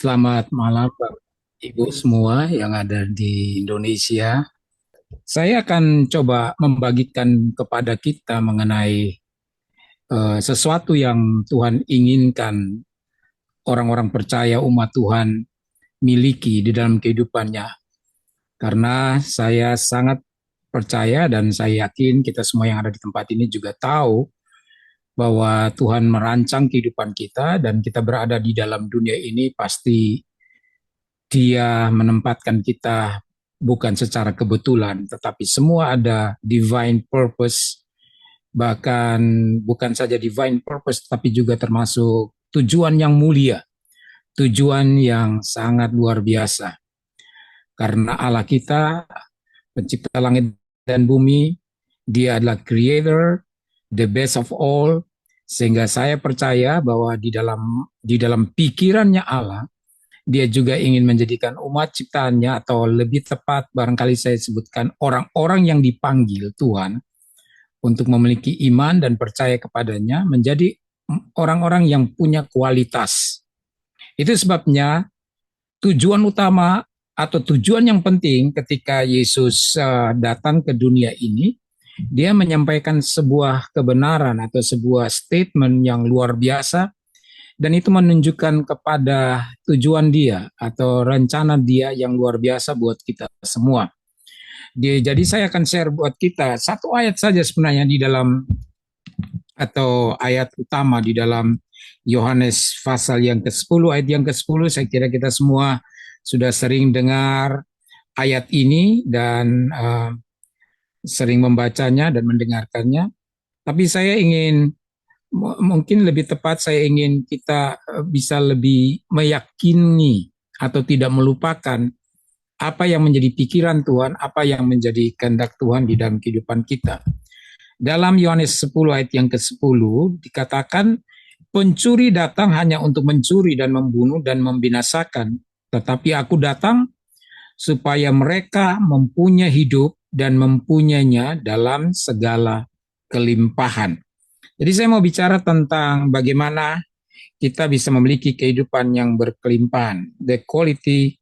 Selamat malam, Bapak Ibu semua yang ada di Indonesia. Saya akan coba membagikan kepada kita mengenai sesuatu yang Tuhan inginkan orang-orang percaya umat Tuhan miliki di dalam kehidupannya. Karena saya sangat percaya dan saya yakin kita semua yang ada di tempat ini juga tahu bahwa Tuhan merancang kehidupan kita dan kita berada di dalam dunia ini pasti Dia menempatkan kita bukan secara kebetulan, tetapi semua ada divine purpose, bahkan bukan saja divine purpose, tapi juga termasuk tujuan yang mulia, tujuan yang sangat luar biasa. Karena Allah kita, pencipta langit dan bumi, Dia adalah creator, the best of all, sehingga saya percaya bahwa di dalam pikirannya Allah, dia juga ingin menjadikan umat ciptaannya, atau lebih tepat barangkali saya sebutkan orang-orang yang dipanggil Tuhan untuk memiliki iman dan percaya kepadanya menjadi orang-orang yang punya kualitas. Itu sebabnya tujuan utama atau tujuan yang penting ketika Yesus datang ke dunia ini, dia menyampaikan sebuah kebenaran atau sebuah statement yang luar biasa, dan itu menunjukkan kepada tujuan dia atau rencana dia yang luar biasa buat kita semua. Jadi saya akan share buat kita satu ayat saja sebenarnya di dalam, atau ayat utama di dalam Yohanes pasal yang ke-10, ayat yang ke-10. Saya kira kita semua sudah sering dengar ayat ini dan sering membacanya dan mendengarkannya. Tapi saya ingin, mungkin lebih tepat saya ingin kita bisa lebih meyakini atau tidak melupakan apa yang menjadi pikiran Tuhan, apa yang menjadi kehendak Tuhan di dalam kehidupan kita. Dalam Yohanes 10 ayat yang ke-10 dikatakan, pencuri datang hanya untuk mencuri dan membunuh dan membinasakan, tetapi aku datang supaya mereka mempunyai hidup dan mempunyainya dalam segala kelimpahan. Jadi saya mau bicara tentang bagaimana kita bisa memiliki kehidupan yang berkelimpahan, the quality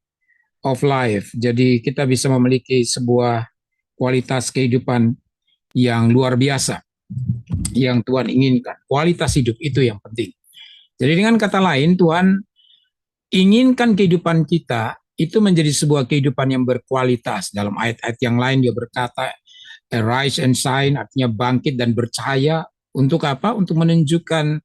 of life. Jadi kita bisa memiliki sebuah kualitas kehidupan yang luar biasa yang Tuhan inginkan. Kualitas hidup itu yang penting. Jadi dengan kata lain, Tuhan inginkan kehidupan kita itu menjadi sebuah kehidupan yang berkualitas. Dalam ayat-ayat yang lain dia berkata, arise and shine, artinya bangkit dan bercahaya. Untuk apa? Untuk menunjukkan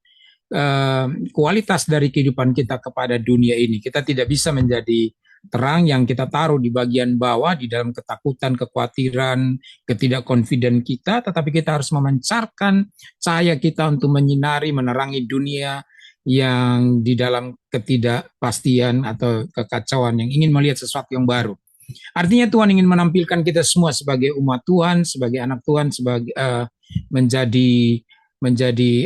kualitas dari kehidupan kita kepada dunia ini. Kita tidak bisa menjadi terang yang kita taruh di bagian bawah di dalam ketakutan, kekhawatiran, ketidakkonfiden kita, tetapi kita harus memancarkan cahaya kita untuk menyinari, menerangi dunia yang di dalam ketidakpastian atau kekacauan, yang ingin melihat sesuatu yang baru. Artinya Tuhan ingin menampilkan kita semua sebagai umat Tuhan, sebagai anak Tuhan, sebagai menjadi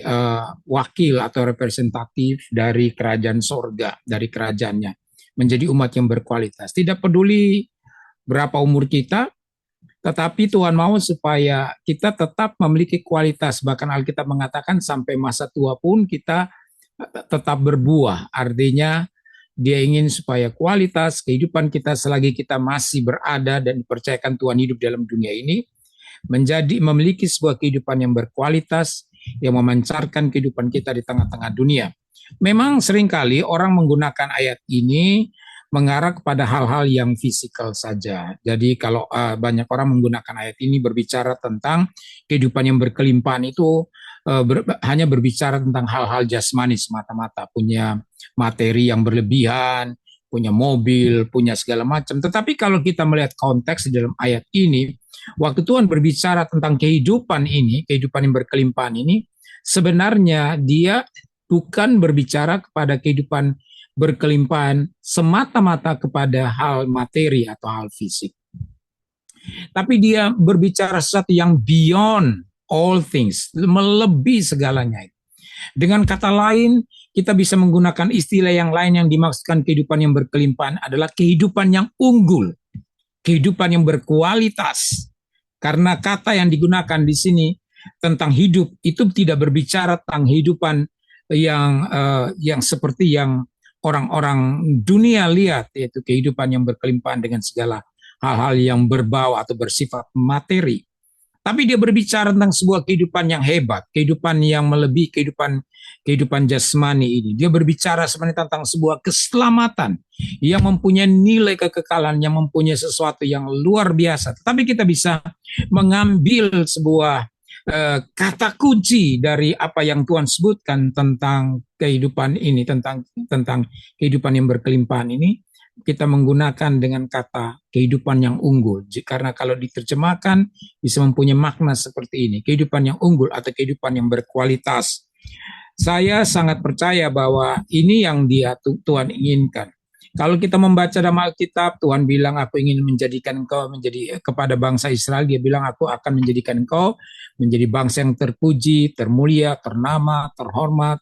wakil atau representatif dari kerajaan sorga, dari kerajaannya, menjadi umat yang berkualitas. Tidak peduli berapa umur kita, tetapi Tuhan mau supaya kita tetap memiliki kualitas. Bahkan Alkitab mengatakan sampai masa tua pun kita tetap berbuah. Artinya dia ingin supaya kualitas kehidupan kita selagi kita masih berada dan dipercayakan Tuhan hidup dalam dunia ini, memiliki sebuah kehidupan yang berkualitas, yang memancarkan kehidupan kita di tengah-tengah dunia. Memang seringkali orang menggunakan ayat ini mengarah kepada hal-hal yang fisikal saja. Jadi kalau banyak orang menggunakan ayat ini berbicara tentang kehidupan yang berkelimpahan itu hanya berbicara tentang hal-hal jasmani semata-mata, punya materi yang berlebihan, punya mobil, punya segala macam. Tetapi kalau kita melihat konteks di dalam ayat ini, waktu Tuhan berbicara tentang kehidupan ini, kehidupan yang berkelimpahan ini, sebenarnya dia bukan berbicara kepada kehidupan berkelimpahan semata-mata kepada hal materi atau hal fisik. Tapi dia berbicara sesuatu yang beyond all things, melebihi segalanya. Dengan kata lain, kita bisa menggunakan istilah yang lain yang dimaksudkan kehidupan yang berkelimpahan adalah kehidupan yang unggul, kehidupan yang berkualitas. Karena kata yang digunakan di sini tentang hidup itu tidak berbicara tentang kehidupan yang seperti yang orang-orang dunia lihat, yaitu kehidupan yang berkelimpahan dengan segala hal-hal yang berbau atau bersifat materi. Tapi dia berbicara tentang sebuah kehidupan yang hebat, kehidupan yang melebihi kehidupan jasmani ini. Dia berbicara sebenarnya tentang sebuah keselamatan yang mempunyai nilai kekekalan, yang mempunyai sesuatu yang luar biasa. Tetapi kita bisa mengambil sebuah kata kunci dari apa yang Tuhan sebutkan tentang kehidupan ini, tentang kehidupan yang berkelimpahan ini, kita menggunakan dengan kata kehidupan yang unggul. Karena kalau diterjemahkan bisa mempunyai makna seperti ini, kehidupan yang unggul atau kehidupan yang berkualitas. Saya sangat percaya bahwa ini yang Tuhan inginkan. Kalau kita membaca dalam Alkitab, Tuhan bilang, aku ingin menjadikan engkau menjadi, kepada bangsa Israel, dia bilang, aku akan menjadikan engkau menjadi bangsa yang terpuji, termulia, ternama, terhormat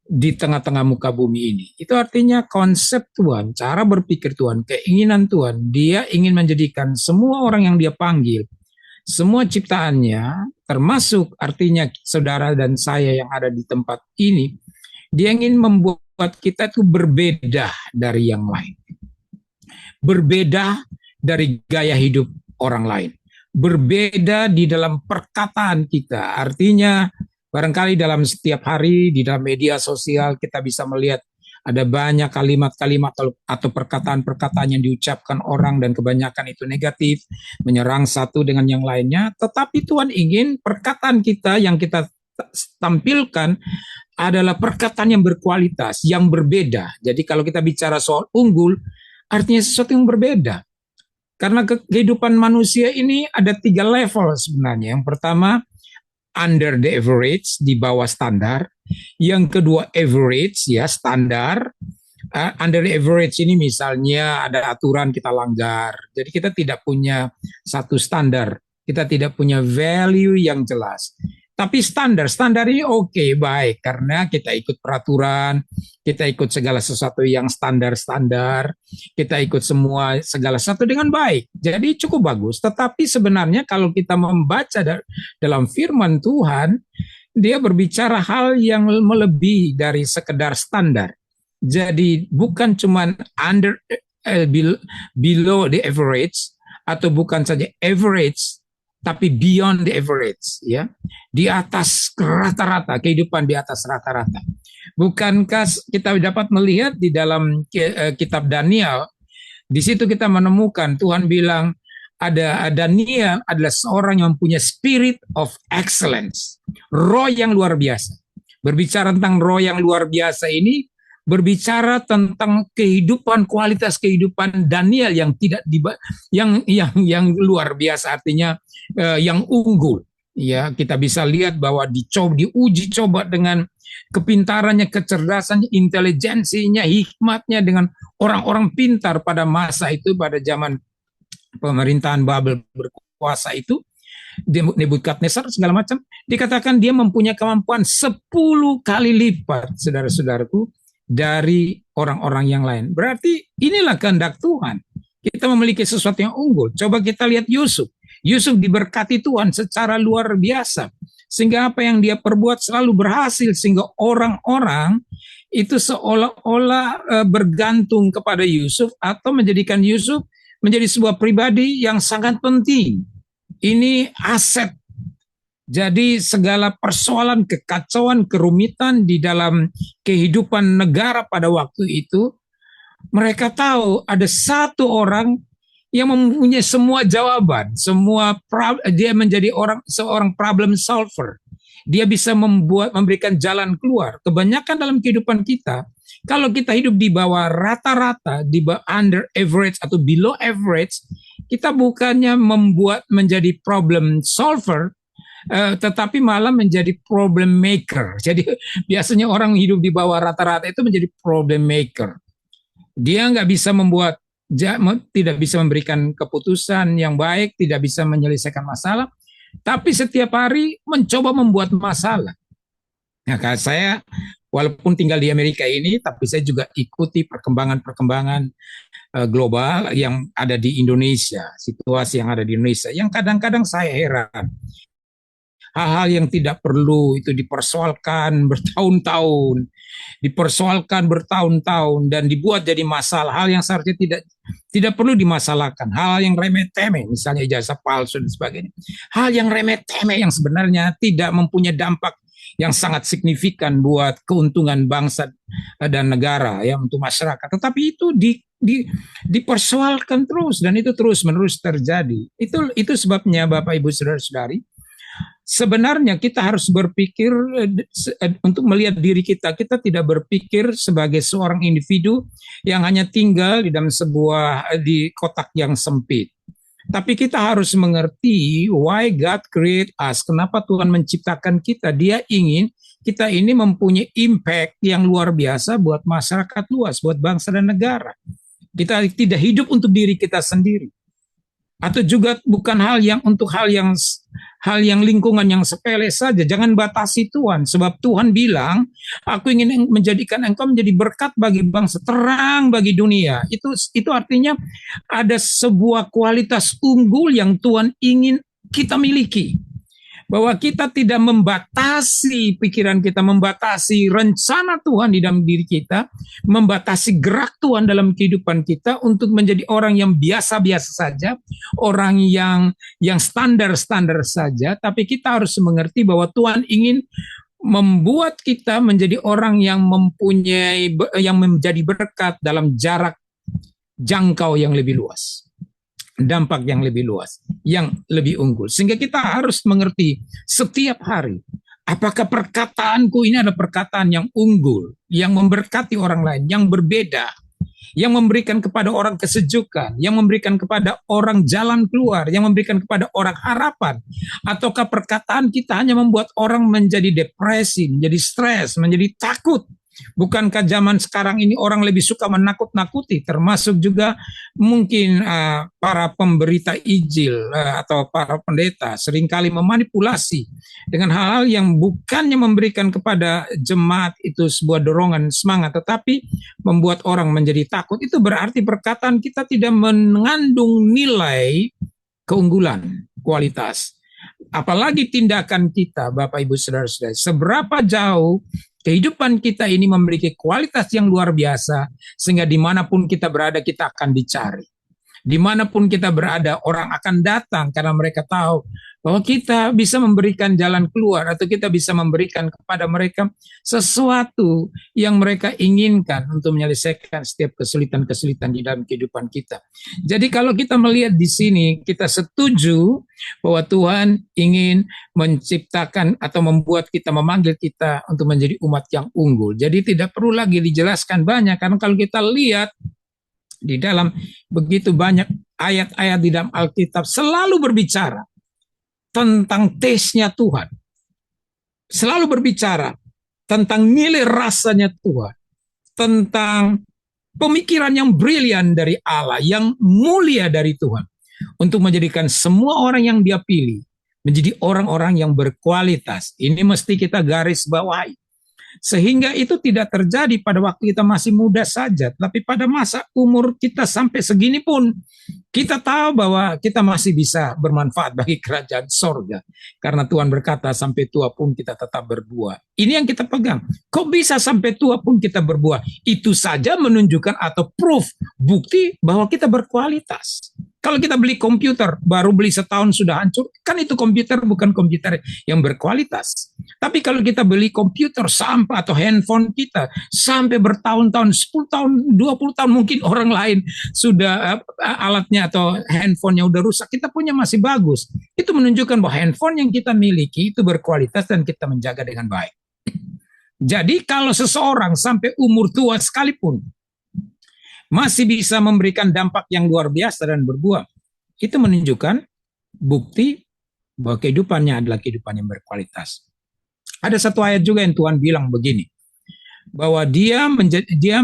di tengah-tengah muka bumi ini. Itu artinya konsep Tuhan, cara berpikir Tuhan, keinginan Tuhan, dia ingin menjadikan semua orang yang dia panggil, semua ciptaannya, termasuk artinya saudara dan saya yang ada di tempat ini, dia ingin membuat kita itu berbeda dari yang lain. Berbeda dari gaya hidup orang lain. Berbeda di dalam perkataan kita. Artinya barangkali dalam setiap hari di dalam media sosial kita bisa melihat ada banyak kalimat-kalimat atau perkataan-perkataan yang diucapkan orang dan kebanyakan itu negatif, menyerang satu dengan yang lainnya. Tetapi Tuhan ingin perkataan kita yang kita tampilkan adalah perkataan yang berkualitas, yang berbeda. Jadi kalau kita bicara soal unggul, artinya sesuatu yang berbeda. Karena kehidupan manusia ini ada 3 level sebenarnya. Yang pertama, under the average, di bawah standar. Yang kedua, average, ya standar. Under the average ini misalnya ada aturan kita langgar. Jadi kita tidak punya satu standar. Kita tidak punya value yang jelas. Tapi standar ini oke, baik. Karena kita ikut peraturan, kita ikut segala sesuatu yang standar, kita ikut segala sesuatu dengan baik. Jadi cukup bagus. Tetapi sebenarnya kalau kita membaca dalam firman Tuhan, dia berbicara hal yang melebihi dari sekedar standar. Jadi bukan cuma below the average, atau bukan saja average, tapi beyond the average, ya, di atas rata-rata, kehidupan di atas rata-rata. Bukankah kita dapat melihat di dalam kitab Daniel, di situ kita menemukan Tuhan bilang ada Daniel adalah seorang yang punya spirit of excellence, roh yang luar biasa. Berbicara tentang roh yang luar biasa ini, berbicara tentang kehidupan, kualitas kehidupan Daniel yang tidak yang luar biasa, artinya yang unggul. Ya, kita bisa lihat bahwa diuji coba dengan kepintarannya, kecerdasannya, intelijensinya, hikmatnya dengan orang-orang pintar pada masa itu, pada zaman pemerintahan Babel berkuasa itu, Nebukadnezar segala macam, dikatakan dia mempunyai kemampuan 10 kali lipat, saudara-saudaraku, dari orang-orang yang lain. Berarti inilah kehendak Tuhan. Kita memiliki sesuatu yang unggul. Coba kita lihat Yusuf. Yusuf diberkati Tuhan secara luar biasa. Sehingga apa yang dia perbuat selalu berhasil. Sehingga orang-orang itu seolah-olah bergantung kepada Yusuf atau menjadikan Yusuf menjadi sebuah pribadi yang sangat penting. Ini aset. Jadi segala persoalan, kekacauan, kerumitan di dalam kehidupan negara pada waktu itu, mereka tahu ada satu orang yang mempunyai semua jawaban, dia menjadi seorang problem solver. Dia bisa memberikan jalan keluar. Kebanyakan dalam kehidupan kita, kalau kita hidup di bawah rata-rata, di bawah under average atau below average, kita bukannya menjadi problem solver, tetapi malah menjadi problem maker. Jadi biasanya orang hidup di bawah rata-rata itu menjadi problem maker. Dia nggak bisa tidak bisa memberikan keputusan yang baik, tidak bisa menyelesaikan masalah, tapi setiap hari mencoba membuat masalah. Nah, saya walaupun tinggal di Amerika ini, tapi saya juga ikuti perkembangan-perkembangan global yang ada di Indonesia, situasi yang ada di Indonesia, yang kadang-kadang saya heran. hal-hal yang tidak perlu itu dipersoalkan bertahun-tahun, dan dibuat jadi masalah, hal yang seharusnya tidak perlu dimasalahkan, hal yang remeh-temeh, misalnya ijazah palsu dan sebagainya. Hal yang remeh-temeh yang sebenarnya tidak mempunyai dampak yang sangat signifikan buat keuntungan bangsa dan negara ya, untuk masyarakat. Tetapi itu dipersoalkan terus dan itu terus-menerus terjadi. Itu sebabnya Bapak Ibu Saudara-saudari, sebenarnya kita harus berpikir untuk melihat diri kita. Kita tidak berpikir sebagai seorang individu yang hanya tinggal di dalam di kotak yang sempit. Tapi kita harus mengerti why God create us. Kenapa Tuhan menciptakan kita? Dia ingin kita ini mempunyai impact yang luar biasa buat masyarakat luas, buat bangsa dan negara. Kita tidak hidup untuk diri kita sendiri. Atau juga bukan hal yang lingkungan yang sepele saja. Jangan batasi Tuhan, sebab Tuhan bilang, aku ingin menjadikan engkau menjadi berkat bagi bangsa, terang bagi dunia. Itu artinya ada sebuah kualitas unggul yang Tuhan ingin kita miliki. Bahwa kita tidak membatasi pikiran kita, membatasi rencana Tuhan di dalam diri kita, membatasi gerak Tuhan dalam kehidupan kita untuk menjadi orang yang biasa-biasa saja, orang yang standar-standar saja, tapi kita harus mengerti bahwa Tuhan ingin membuat kita menjadi orang yang menjadi berkat dalam jarak jangkau yang lebih luas, dampak yang lebih luas, yang lebih unggul. Sehingga kita harus mengerti setiap hari, apakah perkataanku ini adalah perkataan yang unggul, yang memberkati orang lain, yang berbeda, yang memberikan kepada orang kesejukan, yang memberikan kepada orang jalan keluar, yang memberikan kepada orang harapan, ataukah perkataan kita hanya membuat orang menjadi depresi, menjadi stres, menjadi takut. Bukankah zaman sekarang ini orang lebih suka menakut-nakuti, termasuk juga mungkin para pemberita Injil atau para pendeta seringkali memanipulasi dengan hal-hal yang bukannya memberikan kepada jemaat itu sebuah dorongan semangat, tetapi membuat orang menjadi takut. Itu berarti perkataan kita tidak mengandung nilai keunggulan, kualitas. Apalagi tindakan kita, Bapak Ibu Saudara-saudara, seberapa jauh kehidupan kita ini memiliki kualitas yang luar biasa, sehingga dimanapun kita berada, kita akan dicari. Dimanapun kita berada, orang akan datang karena mereka tahu bahwa kita bisa memberikan jalan keluar, atau kita bisa memberikan kepada mereka sesuatu yang mereka inginkan untuk menyelesaikan setiap kesulitan-kesulitan di dalam kehidupan kita. Jadi kalau kita melihat di sini, kita setuju bahwa Tuhan ingin menciptakan atau membuat kita, memanggil kita untuk menjadi umat yang unggul. Jadi tidak perlu lagi dijelaskan banyak, karena kalau kita lihat di dalam begitu banyak ayat-ayat di dalam Alkitab selalu berbicara tentang taste-nya Tuhan, selalu berbicara tentang nilai rasanya Tuhan, tentang pemikiran yang brilian dari Allah, yang mulia dari Tuhan, untuk menjadikan semua orang yang Dia pilih menjadi orang-orang yang berkualitas. Ini mesti kita garis bawahi. Sehingga itu tidak terjadi pada waktu kita masih muda saja, tapi pada masa umur kita sampai segini pun kita tahu bahwa kita masih bisa bermanfaat bagi kerajaan sorga. Karena Tuhan berkata, sampai tua pun kita tetap berbuah. Ini yang kita pegang. Kok bisa sampai tua pun kita berbuah? Itu saja menunjukkan atau proof, bukti bahwa kita berkualitas. Kalau kita beli komputer, baru beli setahun sudah hancur, kan itu komputer bukan komputer yang berkualitas. Tapi kalau kita beli komputer sampai atau handphone kita sampai bertahun-tahun, 10 tahun, 20 tahun, mungkin orang lain sudah alatnya atau handphonenya udah rusak, kita punya masih bagus. Itu menunjukkan bahwa handphone yang kita miliki itu berkualitas dan kita menjaga dengan baik. Jadi kalau seseorang sampai umur tua sekalipun masih bisa memberikan dampak yang luar biasa dan berbuah, itu menunjukkan bukti bahwa kehidupannya adalah kehidupan yang berkualitas. Ada satu ayat juga yang Tuhan bilang begini, bahwa dia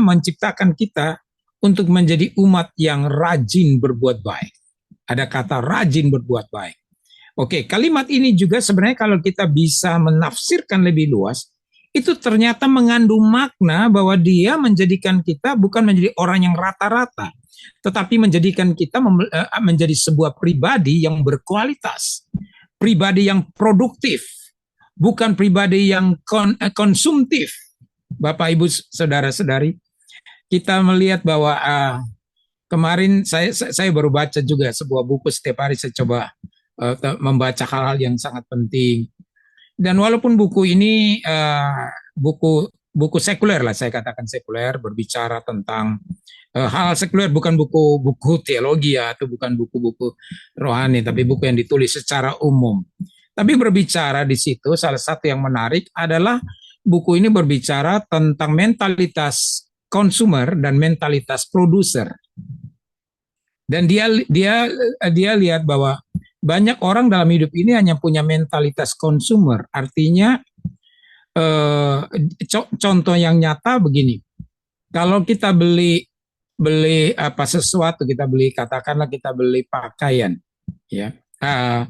menciptakan kita untuk menjadi umat yang rajin berbuat baik. Ada kata rajin berbuat baik. Oke, kalimat ini juga sebenarnya kalau kita bisa menafsirkan lebih luas, itu ternyata mengandung makna bahwa Dia menjadikan kita bukan menjadi orang yang rata-rata, tetapi menjadikan kita menjadi sebuah pribadi yang berkualitas. pribadi yang produktif, bukan pribadi yang konsumtif. Bapak, Ibu, saudara-saudari, kita melihat bahwa kemarin saya baru baca juga sebuah buku. Setiap hari saya coba membaca hal-hal yang sangat penting. Dan walaupun buku ini buku sekuler lah, saya katakan sekuler, berbicara tentang hal sekuler, bukan buku teologi ya, atau bukan buku-buku rohani, tapi buku yang ditulis secara umum. Tapi berbicara di situ, salah satu yang menarik adalah buku ini berbicara tentang mentalitas konsumer dan mentalitas produser. Dan dia lihat bahwa banyak orang dalam hidup ini hanya punya mentalitas konsumer. Artinya contoh yang nyata begini. Kalau kita beli sesuatu, katakanlah kita beli pakaian, ya,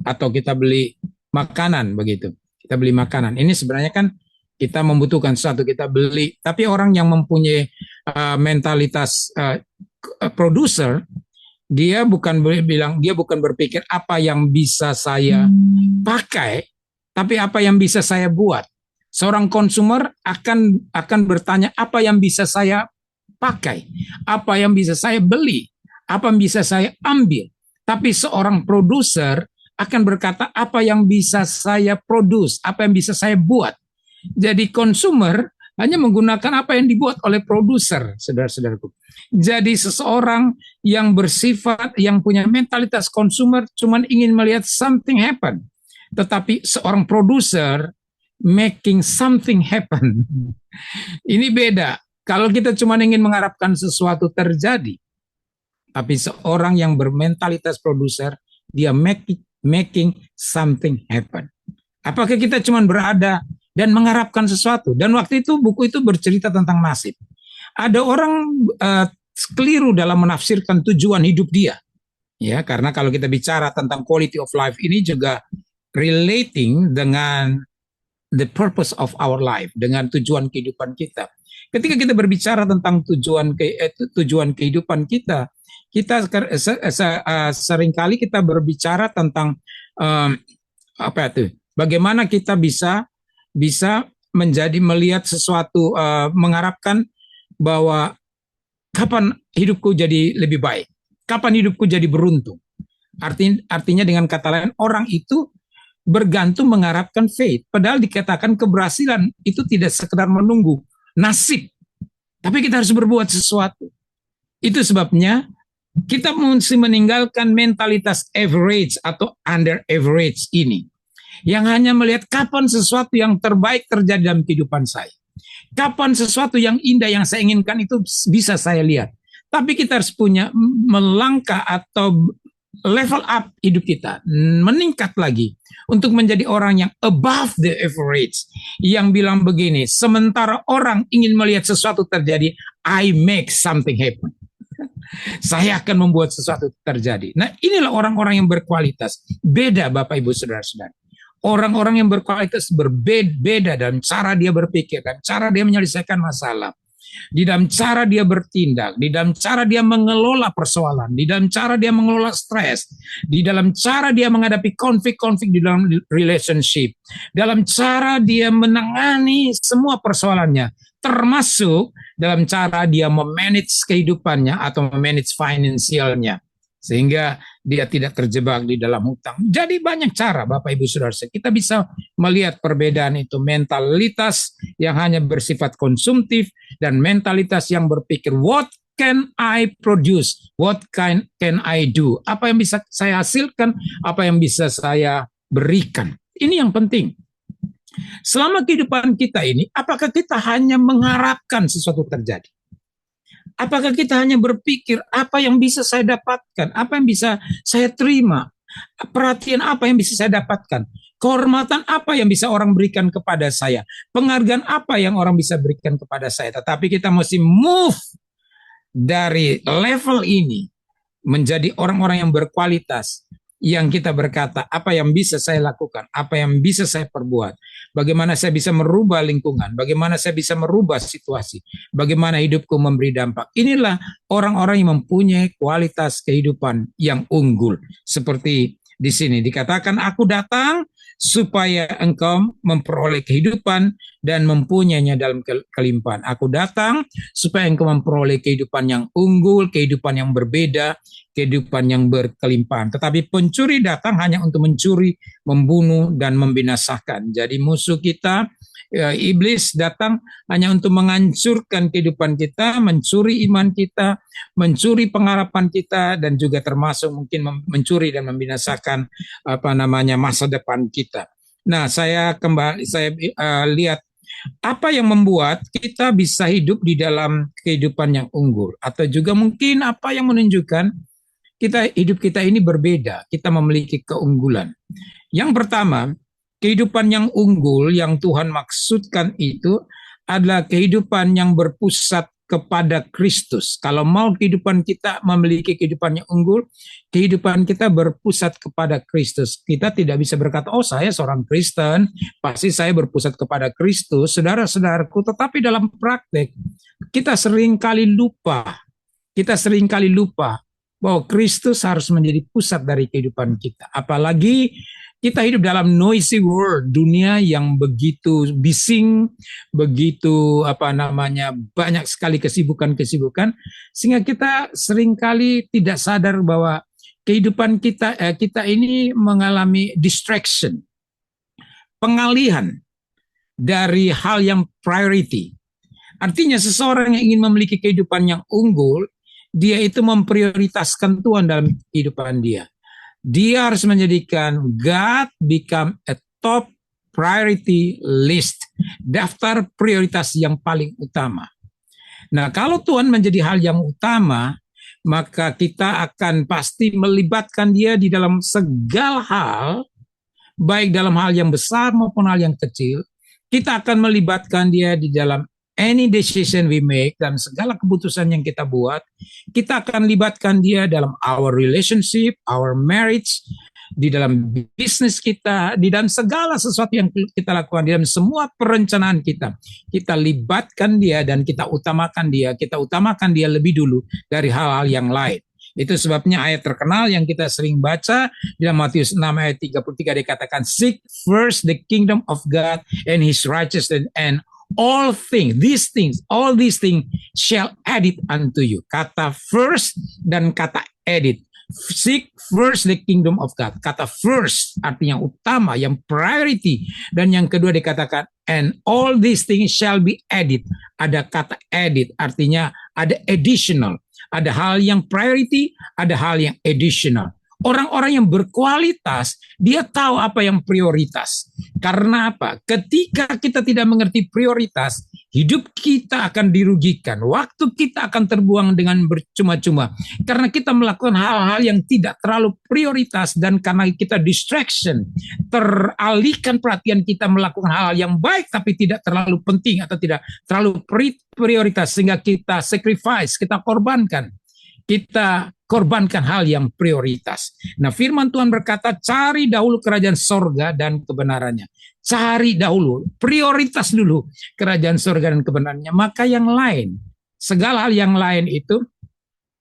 atau kita beli makanan begitu. Kita beli makanan. Ini sebenarnya kan kita membutuhkan sesuatu, kita beli. Tapi orang yang mempunyai mentalitas produser, dia bukan berpikir apa yang bisa saya pakai, tapi apa yang bisa saya buat. Seorang konsumer akan bertanya apa yang bisa saya pakai, apa yang bisa saya beli, apa yang bisa saya ambil. Tapi seorang produser akan berkata apa yang bisa saya produce, apa yang bisa saya buat. Jadi konsumer hanya menggunakan apa yang dibuat oleh produser, saudara-saudaraku. Jadi seseorang yang bersifat, yang punya mentalitas konsumer cuma ingin melihat something happen. Tetapi seorang produser making something happen. Ini beda. Kalau kita cuma ingin mengharapkan sesuatu terjadi. Tapi seorang yang bermentalitas produser, dia making something happen. Apakah kita cuma berada dan mengharapkan sesuatu? Dan waktu itu buku itu bercerita tentang nasib. Ada orang keliru dalam menafsirkan tujuan hidup dia. Ya, karena kalau kita bicara tentang quality of life ini juga relating dengan the purpose of our life, dengan tujuan kehidupan kita. Ketika kita berbicara tentang tujuan kehidupan kita seringkali kita berbicara tentang bagaimana kita bisa melihat sesuatu, mengharapkan bahwa kapan hidupku jadi lebih baik, kapan hidupku jadi beruntung. Artinya dengan kata lain, orang itu bergantung mengharapkan faith. Padahal dikatakan keberhasilan itu tidak sekedar menunggu nasib, tapi kita harus berbuat sesuatu. Itu sebabnya kita mesti meninggalkan mentalitas average atau under average ini, yang hanya melihat kapan sesuatu yang terbaik terjadi dalam kehidupan saya. Kapan sesuatu yang indah yang saya inginkan itu bisa saya lihat. Tapi kita harus punya melangkah atau level up hidup kita, meningkat lagi untuk menjadi orang yang above the average, yang bilang begini, sementara orang ingin melihat sesuatu terjadi, I make something happen. Saya akan membuat sesuatu terjadi. Nah, inilah orang-orang yang berkualitas. Beda Bapak Ibu Saudara-saudara. Orang-orang yang berkualitas berbeda dalam cara dia berpikir, dan cara dia menyelesaikan masalah, di dalam cara dia bertindak, di dalam cara dia mengelola persoalan, di dalam cara dia mengelola stres, di dalam cara dia menghadapi konflik-konflik di dalam relationship, dalam cara dia menangani semua persoalannya, termasuk dalam cara dia memanage kehidupannya atau memanage finansialnya, sehingga dia tidak terjebak di dalam hutang. Jadi banyak cara Bapak Ibu Saudara, kita bisa melihat perbedaan itu, mentalitas yang hanya bersifat konsumtif dan mentalitas yang berpikir what can I produce, what can I do, apa yang bisa saya hasilkan, apa yang bisa saya berikan. Ini yang penting. Selama kehidupan kita ini, apakah kita hanya mengharapkan sesuatu terjadi? Apakah kita hanya berpikir apa yang bisa saya dapatkan, apa yang bisa saya terima, perhatian apa yang bisa saya dapatkan, kehormatan apa yang bisa orang berikan kepada saya, penghargaan apa yang orang bisa berikan kepada saya. Tetapi kita mesti move dari level ini menjadi orang-orang yang berkualitas, yang kita berkata apa yang bisa saya lakukan, apa yang bisa saya perbuat, bagaimana saya bisa merubah lingkungan, bagaimana saya bisa merubah situasi, bagaimana hidupku memberi dampak. Inilah orang-orang yang mempunyai kualitas kehidupan yang unggul, seperti Di sini dikatakan, aku datang supaya engkau memperoleh kehidupan dan mempunyainya dalam kelimpahan. Aku datang supaya engkau memperoleh kehidupan yang unggul, kehidupan yang berbeda, kehidupan yang berkelimpahan. Tetapi pencuri datang hanya untuk mencuri, membunuh, dan membinasakan. Jadi musuh kita, iblis datang hanya untuk menghancurkan kehidupan kita, mencuri iman kita, mencuri pengharapan kita, dan juga termasuk mungkin mencuri dan membinasakan masa depan kita. Nah, saya lihat apa yang membuat kita bisa hidup di dalam kehidupan yang unggul, atau juga mungkin apa yang menunjukkan hidup kita ini berbeda, kita memiliki keunggulan. Yang pertama, kehidupan yang unggul yang Tuhan maksudkan itu adalah kehidupan yang berpusat kepada Kristus. Kalau mau kehidupan kita memiliki kehidupan yang unggul, kehidupan kita berpusat kepada Kristus. Kita tidak bisa berkata, oh saya seorang Kristen, pasti saya berpusat kepada Kristus, saudara-saudaraku, tetapi dalam praktek kita seringkali lupa bahwa Kristus harus menjadi pusat dari kehidupan kita. Apalagi kita hidup dalam noisy world, dunia yang begitu bising, begitu banyak sekali kesibukan, sehingga kita seringkali tidak sadar bahwa kehidupan kita ini mengalami distraction, pengalihan dari hal yang priority. Artinya seseorang yang ingin memiliki kehidupan yang unggul, dia itu memprioritaskan Tuhan dalam kehidupan dia. Dia harus menjadikan God become a top priority list, daftar prioritas yang paling utama. Nah, kalau Tuhan menjadi hal yang utama, maka kita akan pasti melibatkan dia di dalam segala hal, baik dalam hal yang besar maupun hal yang kecil. Kita akan melibatkan dia di dalam any decision we make, dan segala keputusan yang kita buat, kita akan libatkan dia dalam our relationship, our marriage, di dalam bisnis kita, di dalam segala sesuatu yang kita lakukan, di dalam semua perencanaan kita. Kita libatkan dia dan kita utamakan dia lebih dulu dari hal-hal yang lain. Itu sebabnya ayat terkenal yang kita sering baca dalam Matius 6 ayat 33 dikatakan, seek first the kingdom of God and his righteousness, and all these things shall add it unto you. Kata first dan kata added. Seek first the kingdom of God. Kata first artinya utama, yang priority. Dan yang kedua dikatakan, and all these things shall be added. Ada kata added, artinya ada additional. Ada hal yang priority, ada hal yang additional. Orang-orang yang berkualitas, dia tahu apa yang prioritas. Karena apa? Ketika kita tidak mengerti prioritas, hidup kita akan dirugikan. Waktu kita akan terbuang dengan bercuma-cuma. Karena kita melakukan hal-hal yang tidak terlalu prioritas, dan karena kita distraction, teralihkan perhatian kita melakukan hal-hal yang baik tapi tidak terlalu penting atau tidak terlalu prioritas, sehingga kita sacrifice, kita korbankan hal yang prioritas. Nah, firman Tuhan berkata, cari dahulu kerajaan sorga dan kebenarannya. Cari dahulu, prioritas dulu kerajaan sorga dan kebenarannya. Maka yang lain, segala hal yang lain itu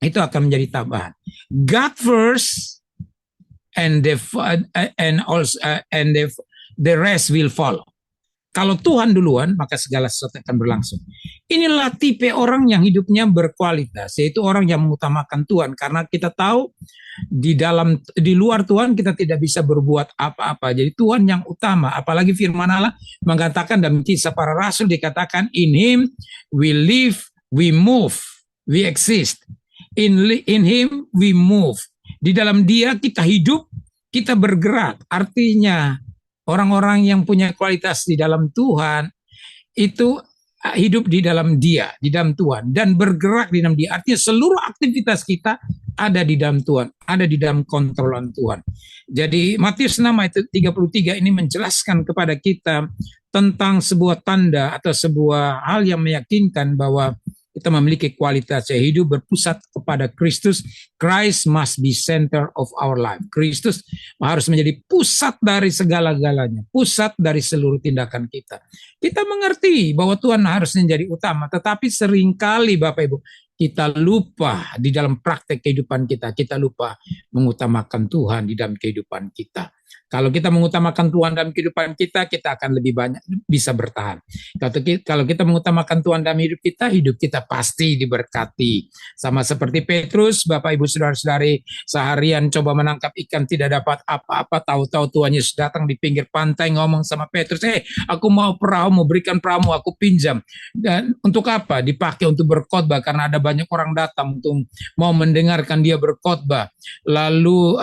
akan menjadi tambahan. God first, and the rest will follow. Kalau Tuhan duluan, maka segala sesuatu akan berlangsung. Inilah tipe orang yang hidupnya berkualitas, yaitu orang yang mengutamakan Tuhan. Karena kita tahu di luar Tuhan kita tidak bisa berbuat apa-apa. Jadi Tuhan yang utama. Apalagi firman Allah mengatakan dalam Kisah Para Rasul dikatakan, in Him we live, we move, we exist. In Him we move. Di dalam Dia kita hidup, kita bergerak. Artinya orang-orang yang punya kualitas di dalam Tuhan itu hidup di dalam Dia, di dalam Tuhan, dan bergerak di dalam Dia. Artinya seluruh aktivitas kita ada di dalam Tuhan, ada di dalam kontrolan Tuhan. Jadi Matius 6 ayat 33 ini menjelaskan kepada kita tentang sebuah tanda atau sebuah hal yang meyakinkan bahwa kita memiliki kualitas hidup berpusat kepada Kristus. Christ must be center of our life. Kristus harus menjadi pusat dari segala-galanya, pusat dari seluruh tindakan kita. Kita mengerti bahwa Tuhan harus menjadi utama, tetapi seringkali Bapak Ibu, kita lupa di dalam praktek kehidupan kita, kita lupa mengutamakan Tuhan di dalam kehidupan kita. Kalau kita mengutamakan Tuhan dalam kehidupan kita, kita akan lebih banyak bisa bertahan. Kalau kita mengutamakan Tuhan dalam hidup kita pasti diberkati. Sama seperti Petrus, Bapak Ibu Saudara-saudari, seharian coba menangkap ikan tidak dapat apa-apa, tahu-tahu Tuhan Yesus datang di pinggir pantai ngomong sama Petrus, aku mau perahu, mau berikan perahu, aku pinjam. Dan untuk apa? Dipakai untuk berkhotbah karena ada banyak orang datang untuk mau mendengarkan dia berkhotbah. Lalu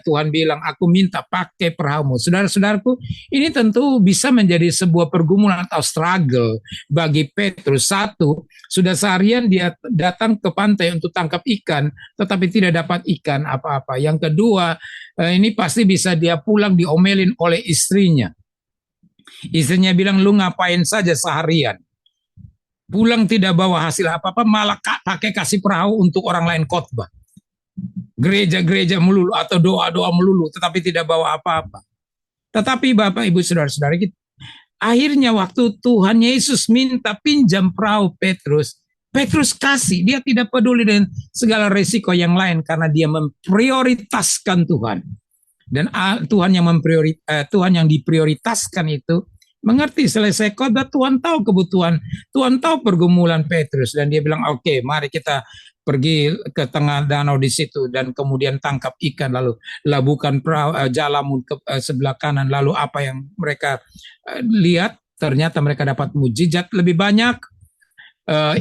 Tuhan bilang, aku minta pakai perahumu. Saudara-saudaraku, ini tentu bisa menjadi sebuah pergumulan atau struggle bagi Petrus. Satu, sudah seharian dia datang ke pantai untuk tangkap ikan, tetapi tidak dapat ikan apa-apa. Yang kedua, ini pasti bisa dia pulang diomelin oleh istrinya. Istrinya bilang, lu ngapain saja seharian? Pulang tidak bawa hasil apa-apa, malah pakai kasih perahu untuk orang lain khotbah. Gereja-gereja melulu atau doa-doa melulu, tetapi tidak bawa apa-apa. Tetapi Bapak Ibu Saudara-saudara kita, akhirnya waktu Tuhan Yesus minta pinjam perahu Petrus, Petrus kasih, dia tidak peduli dengan segala resiko yang lain karena dia memprioritaskan Tuhan. Dan Tuhan yang diprioritaskan itu mengerti selesai khotbah, Tuhan tahu kebutuhan, Tuhan tahu pergumulan Petrus, dan dia bilang, oke, mari kita pergi ke tengah danau di situ dan kemudian tangkap ikan, lalu labuhkan jalamu ke sebelah kanan. Lalu apa yang mereka lihat, ternyata mereka dapat mujizat lebih banyak.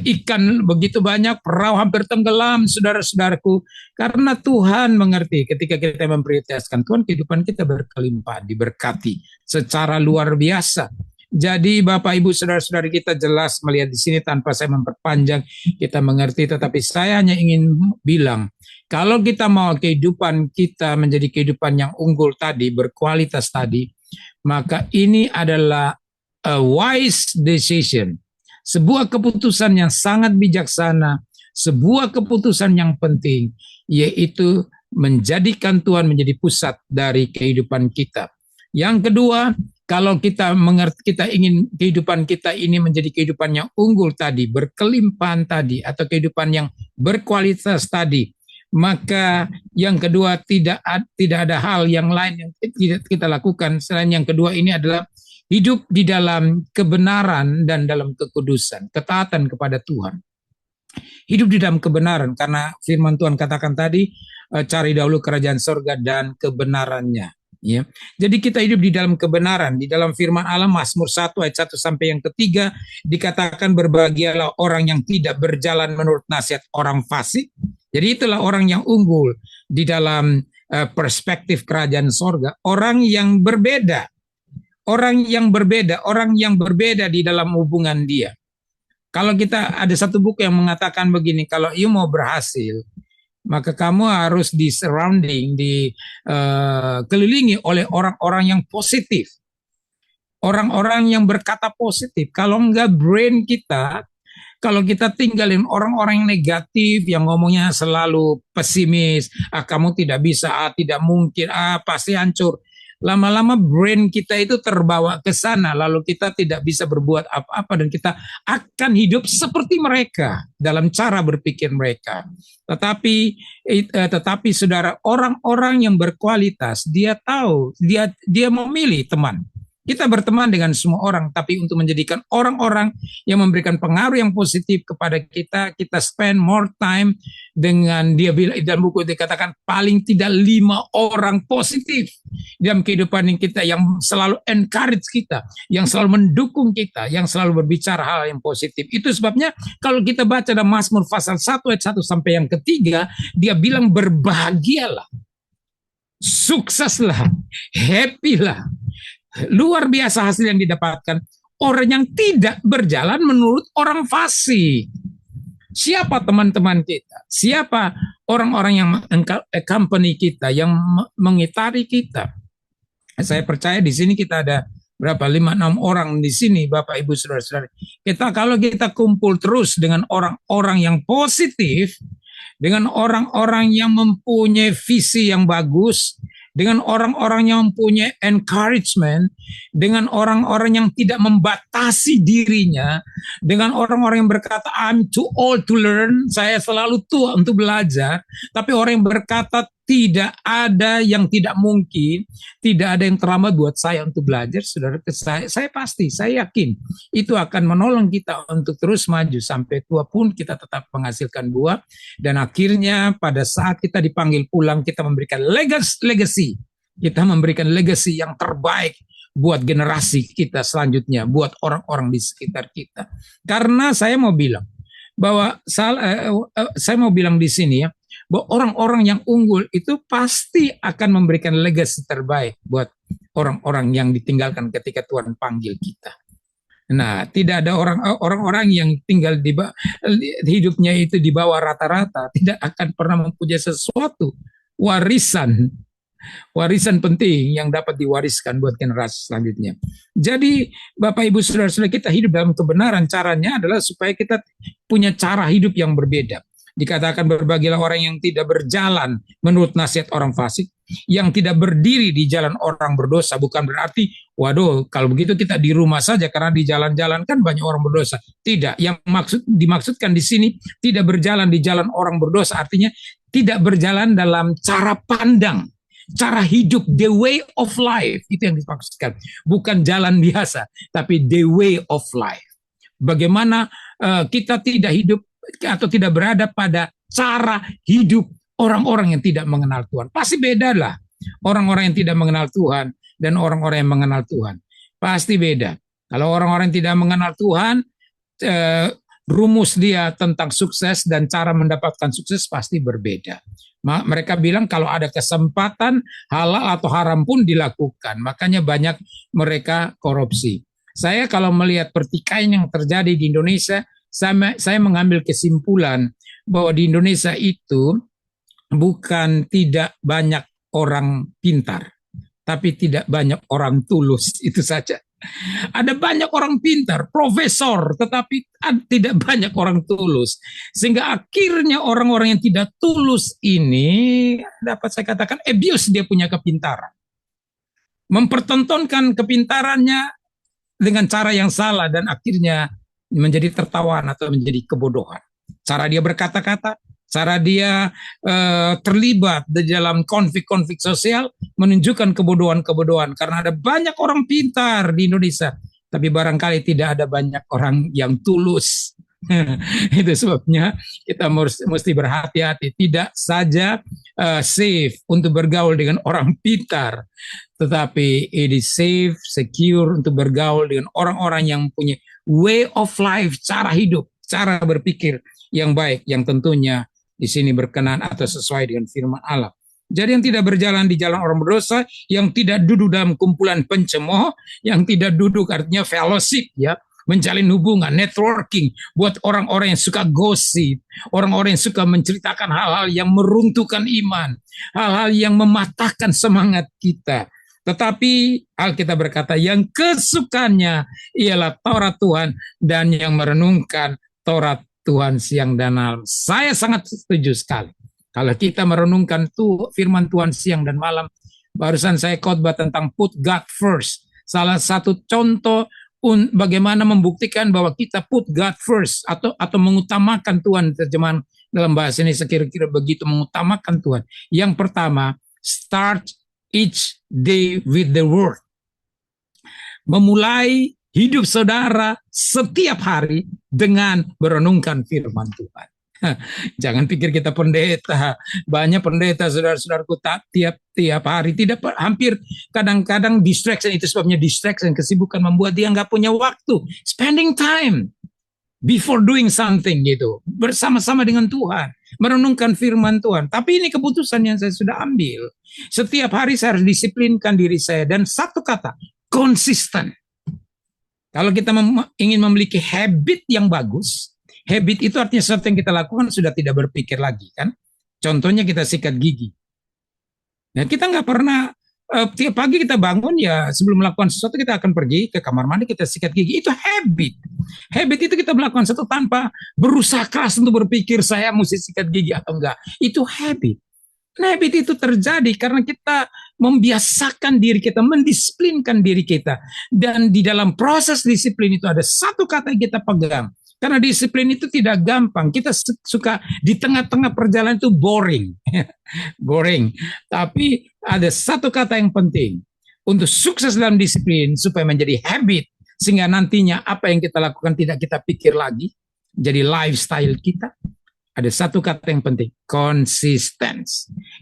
Ikan begitu banyak, perahu hampir tenggelam, saudara-saudaraku, karena Tuhan mengerti ketika kita memprioritaskan Tuhan, kehidupan kita berkelimpahan, diberkati secara luar biasa. Jadi Bapak Ibu saudara-saudari kita jelas melihat di sini tanpa saya memperpanjang, kita mengerti, tetapi saya hanya ingin bilang, kalau kita mau kehidupan kita menjadi kehidupan yang unggul tadi, berkualitas tadi, maka ini adalah a wise decision. Sebuah keputusan yang sangat bijaksana, sebuah keputusan yang penting, yaitu menjadikan Tuhan menjadi pusat dari kehidupan kita. Yang kedua, kalau kita mengerti, kita ingin kehidupan kita ini menjadi kehidupan yang unggul tadi, berkelimpahan tadi, atau kehidupan yang berkualitas tadi, maka yang kedua tidak ada hal yang lain yang tidak kita lakukan selain yang kedua ini adalah hidup di dalam kebenaran dan dalam kekudusan, ketaatan kepada Tuhan. Hidup di dalam kebenaran, karena firman Tuhan katakan tadi, cari dahulu kerajaan surga dan kebenarannya. Ya. Jadi kita hidup di dalam kebenaran. Di dalam firman Allah, Mazmur 1 ayat 1 sampai yang ketiga, dikatakan berbahagialah orang yang tidak berjalan menurut nasihat orang fasik. Jadi itulah orang yang unggul di dalam perspektif kerajaan surga. Orang yang berbeda. Orang yang berbeda di dalam hubungan dia. Kalau kita ada satu buku yang mengatakan begini, kalau you mau berhasil, maka kamu harus dikelilingi oleh orang-orang yang positif. Orang-orang yang berkata positif. Kalau enggak brain kita, kalau kita tinggalin orang-orang yang negatif, yang ngomongnya selalu pesimis, kamu tidak bisa, tidak mungkin, pasti hancur. Lama-lama brain kita itu terbawa ke sana, lalu kita tidak bisa berbuat apa-apa dan kita akan hidup seperti mereka dalam cara berpikir mereka. Tetapi saudara, orang-orang yang berkualitas, dia tahu, dia memilih teman. Kita berteman dengan semua orang, tapi untuk menjadikan orang-orang yang memberikan pengaruh yang positif kepada kita, kita spend more time dengan dia. Dalam buku dikatakan paling tidak 5 orang positif dalam kehidupan kita yang selalu encourage kita, yang selalu mendukung kita, yang selalu berbicara hal yang positif. Itu sebabnya kalau kita baca dalam Mazmur pasal 1 ayat 1 sampai yang ketiga, dia bilang berbahagialah, sukseslah, happy-lah. Luar biasa hasil yang didapatkan orang yang tidak berjalan menurut orang fasik. Siapa teman-teman kita? Siapa orang-orang yang accompany kita, yang mengitari kita? Saya percaya di sini kita ada berapa? 5-6 orang di sini, Bapak Ibu Saudara-saudara. Kalau kita kumpul terus dengan orang-orang yang positif, dengan orang-orang yang mempunyai visi yang bagus, dengan orang-orang yang punya encouragement, dengan orang-orang yang tidak membatasi dirinya, dengan orang-orang yang berkata I'm too old to learn, saya selalu tua untuk belajar, tapi orang yang berkata tidak ada yang tidak mungkin, tidak ada yang terlambat buat saya untuk belajar, saudara. Saya pasti, saya yakin itu akan menolong kita untuk terus maju sampai tua pun kita tetap menghasilkan buah, dan akhirnya pada saat kita dipanggil pulang kita memberikan legacy, kita memberikan legacy yang terbaik buat generasi kita selanjutnya, buat orang-orang di sekitar kita. Karena saya mau bilang bahwa saya mau bilang di sini ya, bahwa orang-orang yang unggul itu pasti akan memberikan legacy terbaik buat orang-orang yang ditinggalkan ketika Tuhan panggil kita. Nah, tidak ada orang-orang yang tinggal di hidupnya itu di bawah rata-rata tidak akan pernah mempunyai sesuatu warisan penting yang dapat diwariskan buat generasi selanjutnya. Jadi, Bapak Ibu Saudara-saudara, kita hidup dalam kebenaran, caranya adalah supaya kita punya cara hidup yang berbeda. Dikatakan berbagilah orang yang tidak berjalan menurut nasihat orang fasik, yang tidak berdiri di jalan orang berdosa. Bukan berarti, waduh, kalau begitu kita di rumah saja karena di jalan-jalan kan banyak orang berdosa. Tidak, yang dimaksudkan di sini tidak berjalan di jalan orang berdosa, artinya tidak berjalan dalam cara pandang, cara hidup, the way of life, itu yang dimaksudkan. Bukan jalan biasa, tapi the way of life. Bagaimana kita tidak hidup atau tidak berada pada cara hidup orang-orang yang tidak mengenal Tuhan. Pasti beda lah orang-orang yang tidak mengenal Tuhan dan orang-orang yang mengenal Tuhan. Pasti beda. Kalau orang-orang yang tidak mengenal Tuhan, rumus dia tentang sukses dan cara mendapatkan sukses pasti berbeda. Mereka bilang kalau ada kesempatan halal atau haram pun dilakukan. Makanya banyak mereka korupsi. Saya kalau melihat pertikaian yang terjadi di Indonesia, saya mengambil kesimpulan bahwa di Indonesia itu bukan tidak banyak orang pintar, tapi tidak banyak orang tulus, itu saja. Ada banyak orang pintar, profesor, tetapi tidak banyak orang tulus. Sehingga akhirnya orang-orang yang tidak tulus ini dapat saya katakan abuse dia punya kepintaran. Mempertontonkan kepintarannya dengan cara yang salah dan akhirnya menjadi tertawaan atau menjadi kebodohan. Cara dia berkata-kata, cara dia terlibat di dalam konflik-konflik sosial menunjukkan kebodohan-kebodohan. Karena ada banyak orang pintar di Indonesia, tapi barangkali tidak ada banyak orang yang tulus. Itu sebabnya kita mesti berhati-hati. Tidak saja safe untuk bergaul dengan orang pintar, tetapi it is safe, secure untuk bergaul dengan orang-orang yang punya way of life, cara hidup, cara berpikir yang baik, yang tentunya di sini berkenan atau sesuai dengan firman Allah. Jadi yang tidak berjalan di jalan orang berdosa, yang tidak duduk dalam kumpulan pencemooh, yang tidak duduk artinya fellowship, ya, menjalin hubungan, networking, buat orang-orang yang suka gosip, orang-orang yang suka menceritakan hal-hal yang meruntuhkan iman, hal-hal yang mematahkan semangat kita. Tetapi Alkitab berkata yang kesukaannya ialah Taurat Tuhan dan yang merenungkan Taurat Tuhan siang dan malam. Saya sangat setuju sekali. Kalau kita merenungkan firman Tuhan siang dan malam, barusan saya khotbah tentang put God first. Salah satu contoh bagaimana membuktikan bahwa kita put God first atau mengutamakan Tuhan, terjemahan dalam bahasa ini kira-kira begitu, mengutamakan Tuhan. Yang pertama, start each day with the word. Memulai hidup saudara setiap hari dengan merenungkan firman Tuhan. Jangan pikir kita pendeta. Banyak pendeta saudara-saudaraku tiap hari, tidak hampir, kadang-kadang distraction, itu sebabnya distraction, kesibukan membuat dia nggak punya waktu spending time before doing something gitu, bersama-sama dengan Tuhan, merenungkan firman Tuhan. Tapi ini keputusan yang saya sudah ambil. Setiap hari saya harus disiplinkan diri saya, dan satu kata, konsisten. Kalau kita ingin memiliki habit yang bagus, habit itu artinya sesuatu yang kita lakukan sudah tidak berpikir lagi, kan? Contohnya kita sikat gigi. Nah, kita nggak pernah tiap pagi kita bangun, ya sebelum melakukan sesuatu kita akan pergi ke kamar mandi, kita sikat gigi. Itu habit. Habit itu kita melakukan sesuatu tanpa berusaha keras untuk berpikir saya mesti sikat gigi atau enggak. Itu habit. Habit itu terjadi karena kita membiasakan diri kita, mendisiplinkan diri kita. Dan di dalam proses disiplin itu ada satu kata yang kita pegang. Karena disiplin itu tidak gampang. Kita suka di tengah-tengah perjalanan itu boring. Boring. Tapi ada satu kata yang penting. Untuk sukses dalam disiplin, supaya menjadi habit. Sehingga nantinya apa yang kita lakukan tidak kita pikir lagi. Jadi lifestyle kita. Ada satu kata yang penting, konsisten.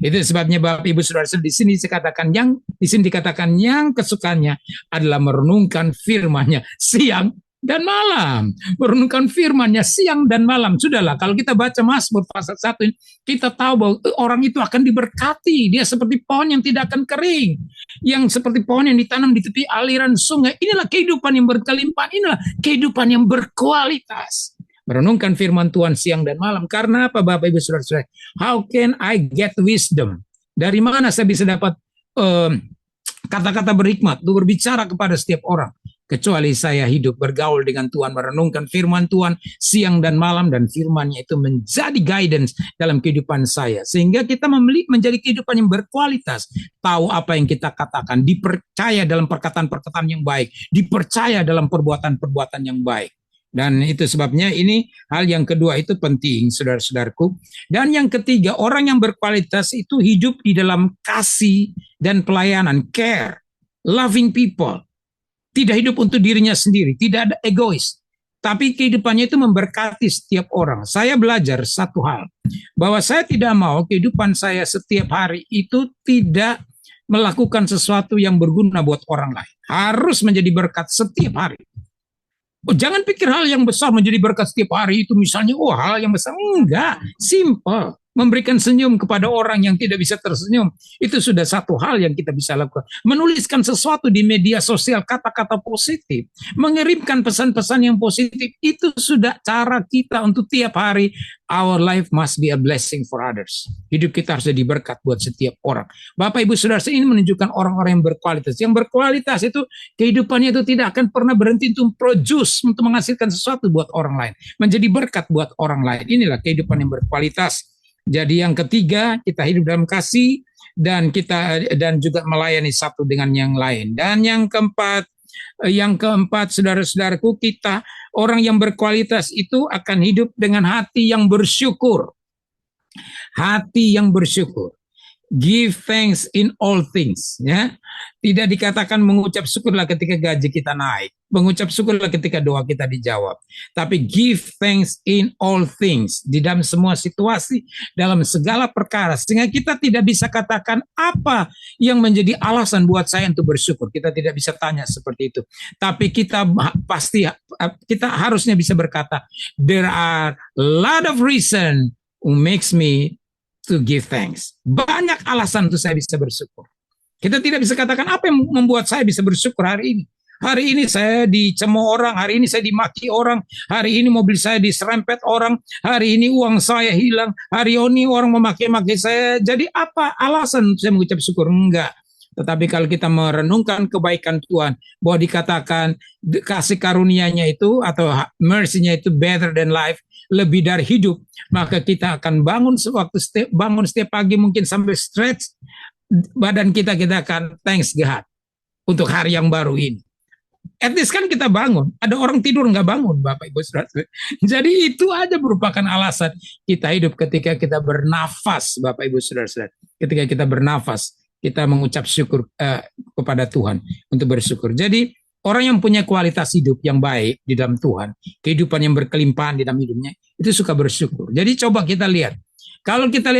Itu sebabnya Bapak Ibu Saudara di sini dikatakan yang kesukaannya adalah merenungkan firman-Nya siang dan malam. Merenungkan firman-Nya siang dan malam. Sudahlah, kalau kita baca Mazmur pasal 1, kita tahu bahwa orang itu akan diberkati. Dia seperti pohon yang tidak akan kering. Yang seperti pohon yang ditanam di tepi aliran sungai. Inilah kehidupan yang berkelimpahan. Inilah kehidupan yang berkualitas. Merenungkan firman Tuhan siang dan malam. Karena apa Bapak Ibu Saudara-saudara? How can I get wisdom? Dari mana saya bisa dapat kata-kata berhikmat untuk berbicara kepada setiap orang? Kecuali saya hidup bergaul dengan Tuhan, merenungkan firman Tuhan siang dan malam, dan firman-Nya itu menjadi guidance dalam kehidupan saya. Sehingga kita menjadi kehidupan yang berkualitas. Tahu apa yang kita katakan, dipercaya dalam perkataan-perkataan yang baik, dipercaya dalam perbuatan-perbuatan yang baik. Dan itu sebabnya ini hal yang kedua itu penting, saudara-saudaraku. Dan yang ketiga, orang yang berkualitas itu hidup di dalam kasih dan pelayanan, care, loving people. Tidak hidup untuk dirinya sendiri, tidak ada egois. Tapi kehidupannya itu memberkati setiap orang. Saya belajar satu hal, bahwa saya tidak mau kehidupan saya setiap hari itu tidak melakukan sesuatu yang berguna buat orang lain. Harus menjadi berkat setiap hari. Oh, jangan pikir hal yang besar menjadi berkat setiap hari itu misalnya, hal yang besar. Enggak, simple. Memberikan senyum kepada orang yang tidak bisa tersenyum, itu sudah satu hal yang kita bisa lakukan. Menuliskan sesuatu di media sosial, kata-kata positif, mengirimkan pesan-pesan yang positif, itu sudah cara kita untuk tiap hari. Our life must be a blessing for others. Hidup kita harus jadi berkat buat setiap orang. Bapak Ibu Saudara, ini menunjukkan orang-orang yang berkualitas. Yang berkualitas itu kehidupannya itu tidak akan pernah berhenti untuk produce, untuk menghasilkan sesuatu buat orang lain, menjadi berkat buat orang lain. Inilah kehidupan yang berkualitas. Jadi yang ketiga, kita hidup dalam kasih dan juga melayani satu dengan yang lain. Dan yang keempat, saudara-saudaraku, kita orang yang berkualitas itu akan hidup dengan hati yang bersyukur. Hati yang bersyukur. Give thanks in all things, ya. Tidak dikatakan mengucap syukurlah ketika gaji kita naik, mengucap syukurlah ketika doa kita dijawab, tapi give thanks in all things, di dalam semua situasi, dalam segala perkara, sehingga kita tidak bisa katakan apa yang menjadi alasan buat saya untuk bersyukur. Kita tidak bisa tanya seperti itu, tapi kita harusnya bisa berkata, there are a lot of reason who makes me to give thanks. Banyak alasan untuk saya bisa bersyukur. Kita tidak bisa katakan apa yang membuat saya bisa bersyukur hari ini. Hari ini saya dicemooh orang, hari ini saya dimaki orang, hari ini mobil saya diserempet orang, hari ini uang saya hilang, hari ini orang memaki-maki saya. Jadi apa alasan saya mengucap syukur? Enggak. Tetapi kalau kita merenungkan kebaikan Tuhan, bahwa dikatakan kasih karunia-Nya itu atau mercy-Nya itu better than life, lebih dari hidup, maka kita akan bangun setiap pagi mungkin sampai stretch badan kita akan thanks God untuk hari yang baru ini. At least kan kita bangun. Ada orang tidur nggak bangun, Bapak Ibu Saudara. Jadi itu aja merupakan alasan kita hidup ketika kita bernafas, Bapak Ibu Saudara. Ketika kita bernafas, kita mengucap syukur kepada Tuhan untuk bersyukur. Jadi orang yang punya kualitas hidup yang baik di dalam Tuhan, kehidupan yang berkelimpahan di dalam hidupnya, itu suka bersyukur. Jadi coba kita lihat. Kalau kita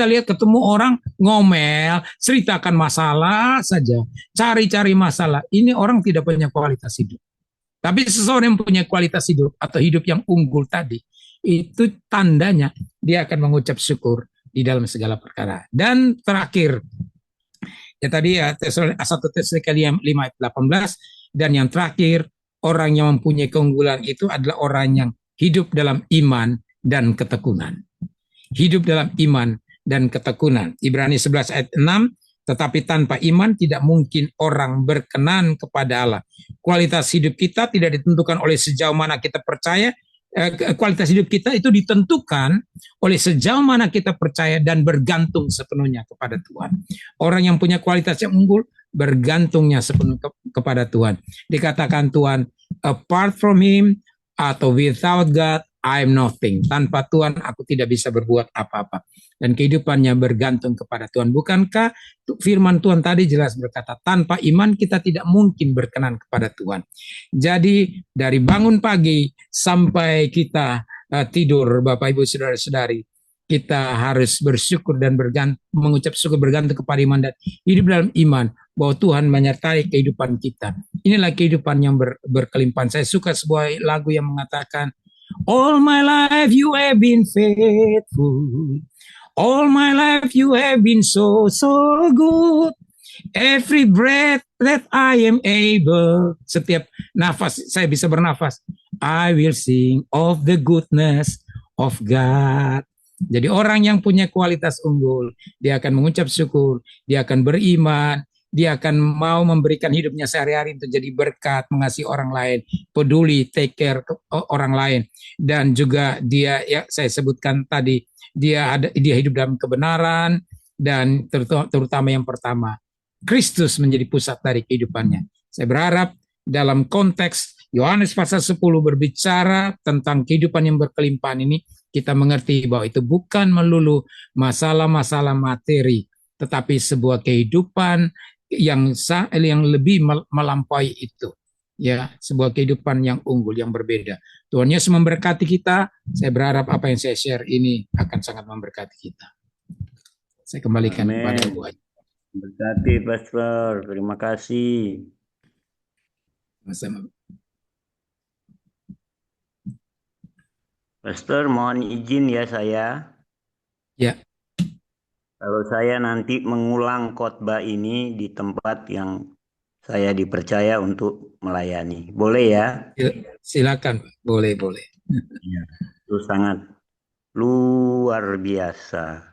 lihat ketemu orang ngomel, ceritakan masalah saja, cari-cari masalah. Ini orang tidak punya kualitas hidup. Tapi seseorang yang punya kualitas hidup atau hidup yang unggul tadi, itu tandanya dia akan mengucap syukur di dalam segala perkara. Dan terakhir, ya tadi ya 1 Tesalonika 5 ayat 18, dan yang terakhir, orang yang mempunyai keunggulan itu adalah orang yang hidup dalam iman dan ketekunan. Hidup dalam iman dan ketekunan. Ibrani 11 ayat 6, tetapi tanpa iman tidak mungkin orang berkenan kepada Allah. Kualitas hidup kita tidak ditentukan oleh sejauh mana kita percaya kualitas hidup kita itu ditentukan oleh sejauh mana kita percaya dan bergantung sepenuhnya kepada Tuhan. Orang yang punya kualitas yang unggul bergantungnya sepenuhnya kepada Tuhan. Dikatakan Tuhan, apart from Him atau without God, I'm nothing. Tanpa Tuhan aku tidak bisa berbuat apa-apa. Dan kehidupannya bergantung kepada Tuhan. Bukankah firman Tuhan tadi jelas berkata, tanpa iman kita tidak mungkin berkenan kepada Tuhan. Jadi dari bangun pagi sampai kita tidur, Bapak Ibu Saudara-saudari, kita harus bersyukur dan mengucap syukur bergantung kepada iman dan hidup dalam iman bahwa Tuhan menyertai kehidupan kita. Inilah kehidupan yang berkelimpahan. Saya suka sebuah lagu yang mengatakan, all my life you have been faithful. All my life you have been so good. Every breath that I am able. Setiap nafas saya bisa bernafas, I will sing of the goodness of God. Jadi orang yang punya kualitas unggul, dia akan mengucap syukur, dia akan beriman, dia akan mau memberikan hidupnya sehari-hari untuk jadi berkat, mengasihi orang lain, peduli, take care orang lain. Dan juga dia, ya saya sebutkan tadi, dia hidup dalam kebenaran, dan terutama yang pertama, Kristus menjadi pusat dari kehidupannya. Saya berharap dalam konteks Yohanes pasal 10 berbicara tentang kehidupan yang berkelimpahan ini, kita mengerti bahwa itu bukan melulu masalah-masalah materi, tetapi sebuah kehidupan yang lebih melampaui itu. Ya, sebuah kehidupan yang unggul, yang berbeda. Tuhan Yesus memberkati kita. Saya berharap apa yang saya share ini akan sangat memberkati kita. Saya kembalikan kepada Ibu Aji. Berkati Pastor, terima kasih. Sama-sama. Pastor, mohon izin ya saya. Ya. Kalau saya nanti mengulang khotbah ini di tempat yang saya dipercaya untuk melayani, boleh ya? Silakan, boleh. Ya, itu sangat luar biasa.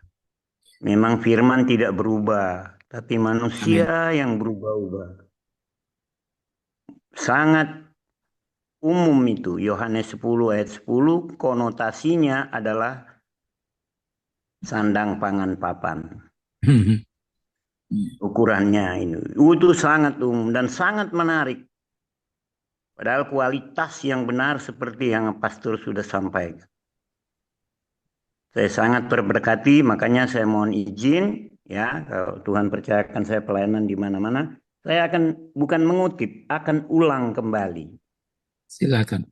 Memang firman tidak berubah, tapi manusia yang berubah-ubah. Sangat umum itu, Yohanes 10 ayat 10, konotasinya adalah sandang pangan papan. Ukurannya ini. Itu sangat umum dan sangat menarik. Padahal kualitas yang benar seperti yang Pastor sudah sampaikan. Saya sangat berberkati, makanya saya mohon izin, ya, kalau Tuhan percayakan saya pelayanan di mana-mana, saya akan bukan mengutip, akan ulang kembali. Silakan.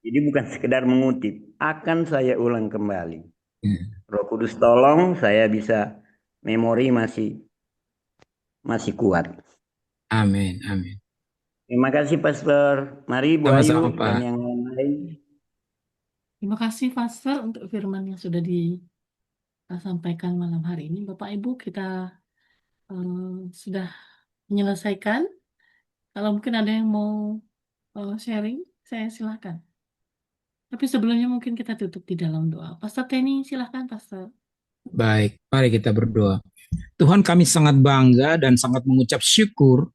Jadi bukan sekedar mengutip, akan saya ulang kembali. Roh Kudus tolong saya bisa memori masih kuat. Amin. Terima kasih Pastor. Mari Bu Ayu dan yang lain. Terima kasih Pastor untuk firman yang sudah disampaikan malam hari ini. Bapak Ibu, kita sudah menyelesaikan. Kalau mungkin ada yang mau sharing, saya silakan. Tapi sebelumnya mungkin kita tutup di dalam doa. Pastor Teni, silakan Pastor. Baik, mari kita berdoa. Tuhan, kami sangat bangga dan sangat mengucap syukur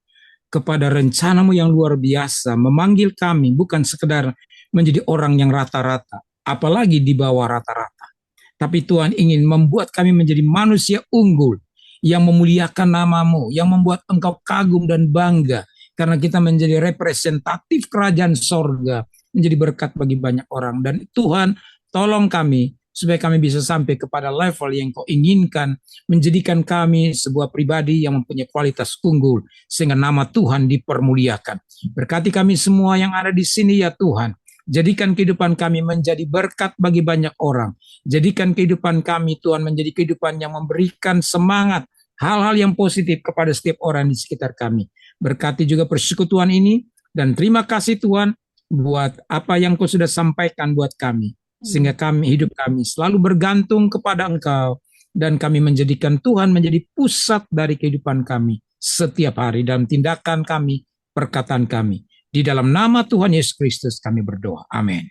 kepada rencana-Mu yang luar biasa, memanggil kami bukan sekedar menjadi orang yang rata-rata, apalagi di bawah rata-rata. Tapi Tuhan ingin membuat kami menjadi manusia unggul, yang memuliakan nama-Mu, yang membuat Engkau kagum dan bangga, karena kita menjadi representatif kerajaan sorga, menjadi berkat bagi banyak orang. Dan Tuhan, tolong kami, supaya kami bisa sampai kepada level yang Kau inginkan, menjadikan kami sebuah pribadi yang mempunyai kualitas unggul, sehingga nama Tuhan dipermuliakan. Berkati kami semua yang ada di sini ya Tuhan. Jadikan kehidupan kami menjadi berkat bagi banyak orang. Jadikan kehidupan kami Tuhan menjadi kehidupan yang memberikan semangat, hal-hal yang positif kepada setiap orang di sekitar kami. Berkati juga persekutuan ini, dan terima kasih Tuhan buat apa yang Kau sudah sampaikan buat kami. Sehingga hidup kami selalu bergantung kepada Engkau, dan kami menjadikan Tuhan menjadi pusat dari kehidupan kami setiap hari, dalam tindakan kami, perkataan kami. Di dalam nama Tuhan Yesus Kristus kami berdoa. Amin.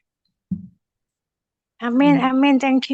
Amin. Thank you.